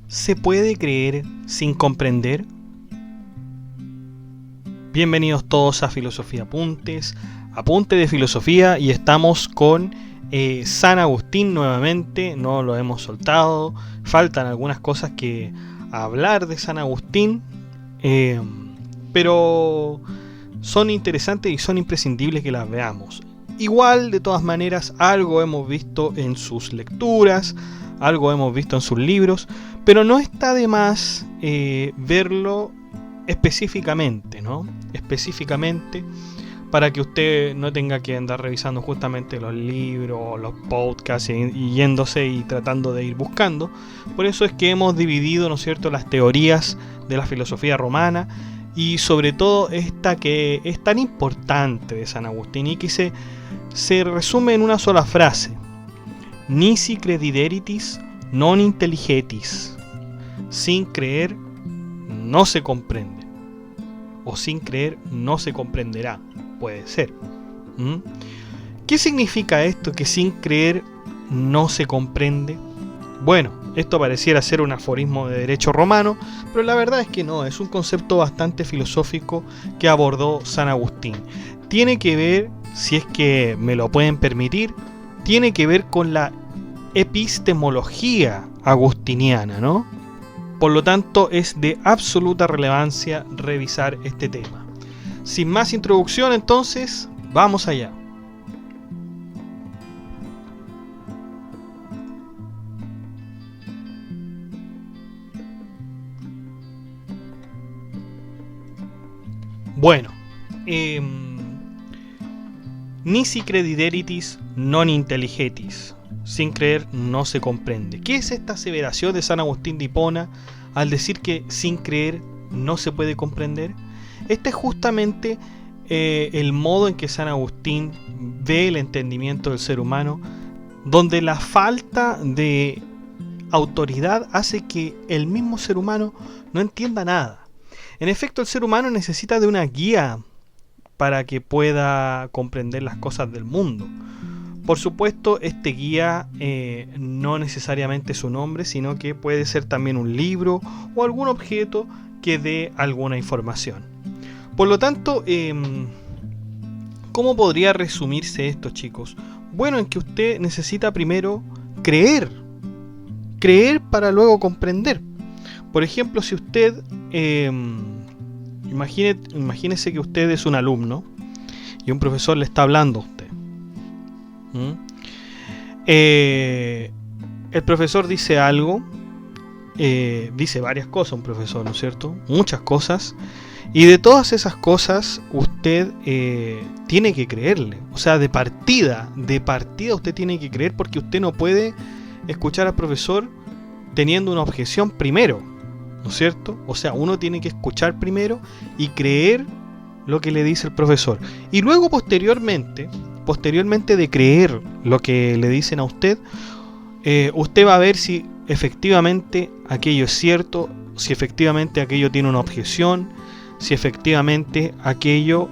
¿Se puede creer sin comprender? Bienvenidos todos a Filosofía Apuntes, Apunte de Filosofía, y estamos con San Agustín nuevamente. No lo hemos soltado, faltan algunas cosas que hablar de San Agustín, pero son interesantes y son imprescindibles que las veamos. Igual, de todas maneras, algo hemos visto en sus lecturas, algo hemos visto en sus libros, pero no está de más verlo específicamente, ¿no? Específicamente, para que usted no tenga que andar revisando justamente los libros, los podcasts y yéndose y tratando de ir buscando. Por eso es que hemos dividido, ¿no es cierto?, las teorías de la filosofía romana, y sobre todo esta que es tan importante de San Agustín y que se resume en una sola frase: nisi credideritis non intelligetis. Sin creer no se comprende, o sin creer no se comprenderá, puede ser. ¿Qué significa esto, que sin creer no se comprende? Bueno, esto pareciera ser un aforismo de derecho romano, pero la verdad es que no, es un concepto bastante filosófico que abordó San Agustín. Tiene que ver, si es que me lo pueden permitir, tiene que ver con la epistemología agustiniana, ¿no? Por lo tanto, es de absoluta relevancia revisar este tema. Sin más introducción, entonces, vamos allá. Bueno, nisi credideritis non intelligetis. Sin creer no se comprende. ¿Qué es esta aseveración de San Agustín de Hipona al decir que sin creer no se puede comprender? Este es justamente el modo en que San Agustín ve el entendimiento del ser humano, donde la falta de autoridad hace que el mismo ser humano no entienda nada. En efecto, el ser humano necesita de una guía para que pueda comprender las cosas del mundo. Por supuesto, este guía no necesariamente es un hombre, sino que puede ser también un libro o algún objeto que dé alguna información. Por lo tanto, ¿cómo podría resumirse esto, chicos? Bueno, en que usted necesita primero creer para luego comprender. Por ejemplo, si usted, imagínese que usted es un alumno y un profesor le está hablando a usted. El profesor dice algo, dice varias cosas un profesor, ¿no es cierto? Muchas cosas, y de todas esas cosas usted tiene que creerle. O sea, de partida usted tiene que creer, porque usted no puede escuchar al profesor teniendo una objeción primero, ¿no es cierto? O sea, uno tiene que escuchar primero y creer lo que le dice el profesor, y luego posteriormente de creer lo que le dicen a usted, usted va a ver si efectivamente aquello es cierto, si efectivamente aquello tiene una objeción, si efectivamente aquello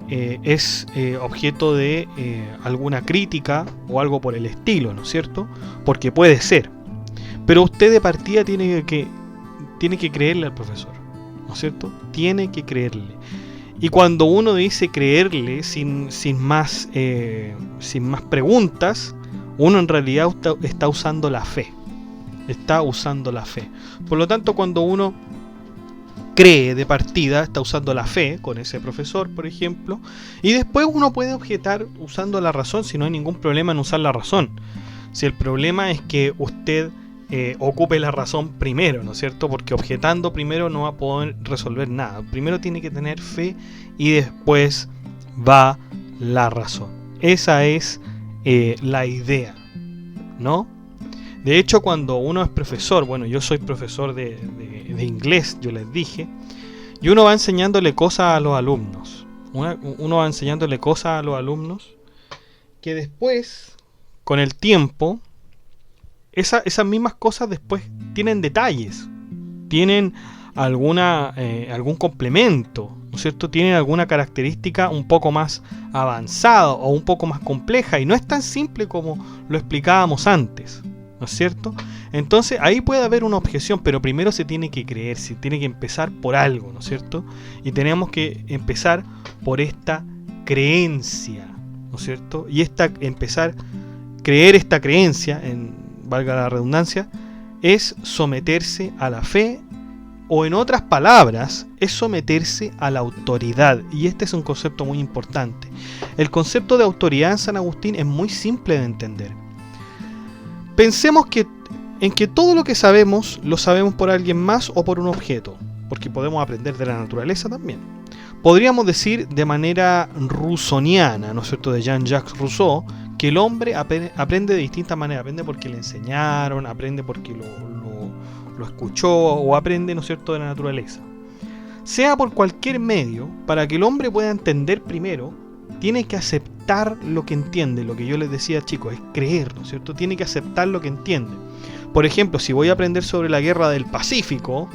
es objeto de alguna crítica o algo por el estilo, ¿no es cierto? Porque puede ser. Pero usted de partida tiene que creerle al profesor, ¿no es cierto? Tiene que creerle. Y cuando uno dice creerle sin más preguntas, uno en realidad está usando la fe. Está usando la fe. Por lo tanto, cuando uno cree de partida, está usando la fe con ese profesor, por ejemplo, y después uno puede objetar usando la razón, si no hay ningún problema en usar la razón. Si el problema es que usted ocupe la razón primero, ¿no es cierto? Porque objetando primero no va a poder resolver nada. Primero tiene que tener fe y después va la razón. Esa es la idea, ¿no? De hecho, cuando uno es profesor, bueno, yo soy profesor de inglés, yo les dije, y uno va enseñándole cosas a los alumnos. Uno va enseñándole cosas a los alumnos que después, con el tiempo, esas mismas cosas después tienen detalles, tienen algún complemento, ¿no es cierto? Tienen alguna característica un poco más avanzada o un poco más compleja, y no es tan simple como lo explicábamos antes, ¿no es cierto? Entonces ahí puede haber una objeción, pero primero se tiene que creer, se tiene que empezar por algo, ¿no es cierto? Y tenemos que empezar por esta creencia, ¿no es cierto? Y creer esta creencia, valga la redundancia, es someterse a la fe, o en otras palabras, es someterse a la autoridad. Y este es un concepto muy importante. El concepto de autoridad en San Agustín es muy simple de entender. Pensemos en que todo lo que sabemos, lo sabemos por alguien más o por un objeto, porque podemos aprender de la naturaleza también. Podríamos decir de manera rusoniana, ¿no es cierto?, de Jean-Jacques Rousseau, que el hombre aprende de distintas maneras. Aprende porque le enseñaron, aprende porque lo escuchó, o aprende, ¿no es cierto?, de la naturaleza. Sea por cualquier medio, para que el hombre pueda entender primero, tiene que aceptar lo que entiende. Lo que yo les decía, chicos, es creer, ¿no es cierto? Tiene que aceptar lo que entiende. Por ejemplo, si voy a aprender sobre la guerra del Pacífico,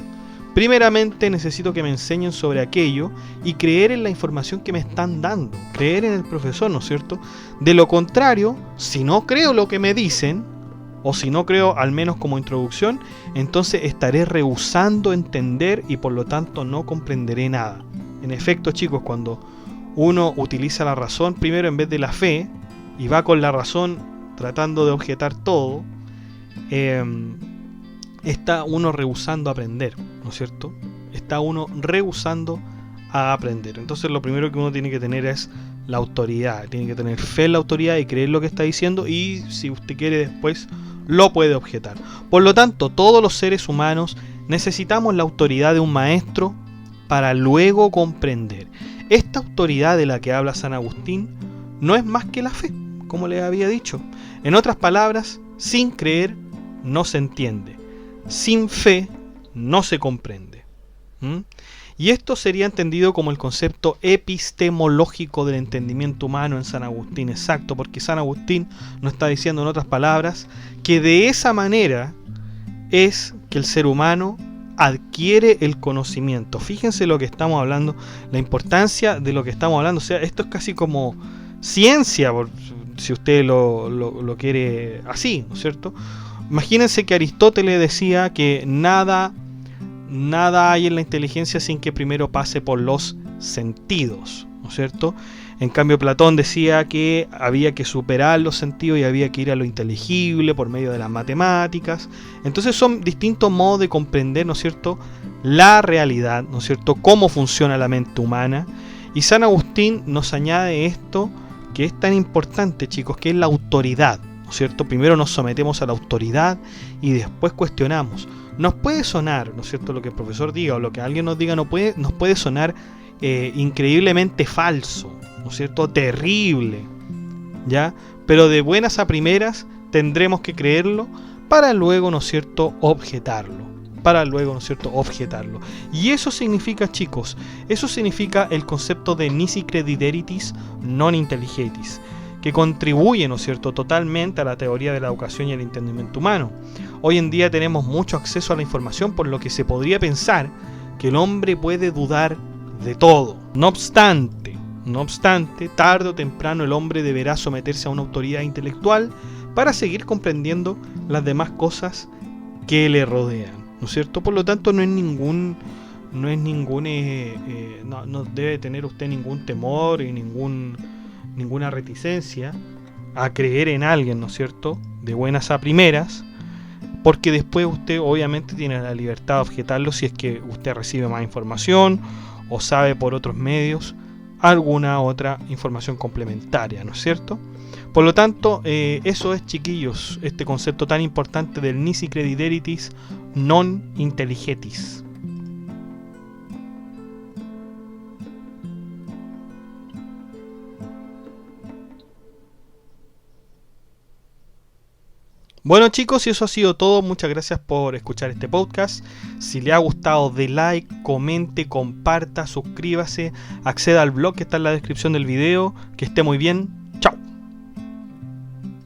primeramente necesito que me enseñen sobre aquello y creer en la información que me están dando, creer en el profesor, ¿no es cierto? De lo contrario, si no creo lo que me dicen, o si no creo al menos como introducción, entonces estaré rehusando entender y por lo tanto no comprenderé nada. En efecto, chicos, cuando uno utiliza la razón primero en vez de la fe y va con la razón tratando de objetar todo, está uno rehusando aprender, ¿no es cierto? Está uno rehusando a aprender. Entonces lo primero que uno tiene que tener es la autoridad. Tiene que tener fe en la autoridad y creer lo que está diciendo, y si usted quiere después lo puede objetar. Por lo tanto, todos los seres humanos necesitamos la autoridad de un maestro para luego comprender. Esta autoridad de la que habla San Agustín no es más que la fe, como les había dicho. En otras palabras, sin creer no se entiende. Sin fe no se comprende. Y esto sería entendido como el concepto epistemológico del entendimiento humano en San Agustín. Exacto, porque San Agustín nos está diciendo, en otras palabras, que de esa manera es que el ser humano adquiere el conocimiento. Fíjense lo que estamos hablando, la importancia de lo que estamos hablando. O sea, esto es casi como ciencia, si usted lo quiere así, ¿no es cierto? Imagínense que Aristóteles decía que nada hay en la inteligencia sin que primero pase por los sentidos, ¿no es cierto? En cambio, Platón decía que había que superar los sentidos y había que ir a lo inteligible por medio de las matemáticas. Entonces son distintos modos de comprender, ¿no es cierto?, la realidad, ¿no es cierto?, cómo funciona la mente humana. Y San Agustín nos añade esto que es tan importante, chicos, que es la autoridad, ¿no es cierto? Primero nos sometemos a la autoridad y después cuestionamos. Nos puede sonar, ¿no es cierto?, lo que el profesor diga o lo que alguien nos diga nos puede sonar increíblemente falso, ¿no es cierto?, terrible, ¿ya? Pero de buenas a primeras tendremos que creerlo para luego, ¿no es cierto?, objetarlo. Y eso significa, chicos, eso significa el concepto de nisi credideritis non intelligetis, que contribuye, ¿no es cierto?, totalmente a la teoría de la educación y el entendimiento humano. Hoy en día tenemos mucho acceso a la información, por lo que se podría pensar que el hombre puede dudar de todo. No obstante, tarde o temprano el hombre deberá someterse a una autoridad intelectual para seguir comprendiendo las demás cosas que le rodean, ¿no es cierto? Por lo tanto, no debe tener usted ningún temor y ninguna reticencia a creer en alguien, ¿no es cierto?, de buenas a primeras, porque después usted obviamente tiene la libertad de objetarlo si es que usted recibe más información o sabe por otros medios alguna otra información complementaria, ¿no es cierto? Por lo tanto, eso es, chiquillos, este concepto tan importante del nisi credideritis non intelligetis. Bueno, chicos, y eso ha sido todo. Muchas gracias por escuchar este podcast. Si le ha gustado, dé like, comente, comparta, suscríbase, acceda al blog que está en la descripción del video. Que esté muy bien.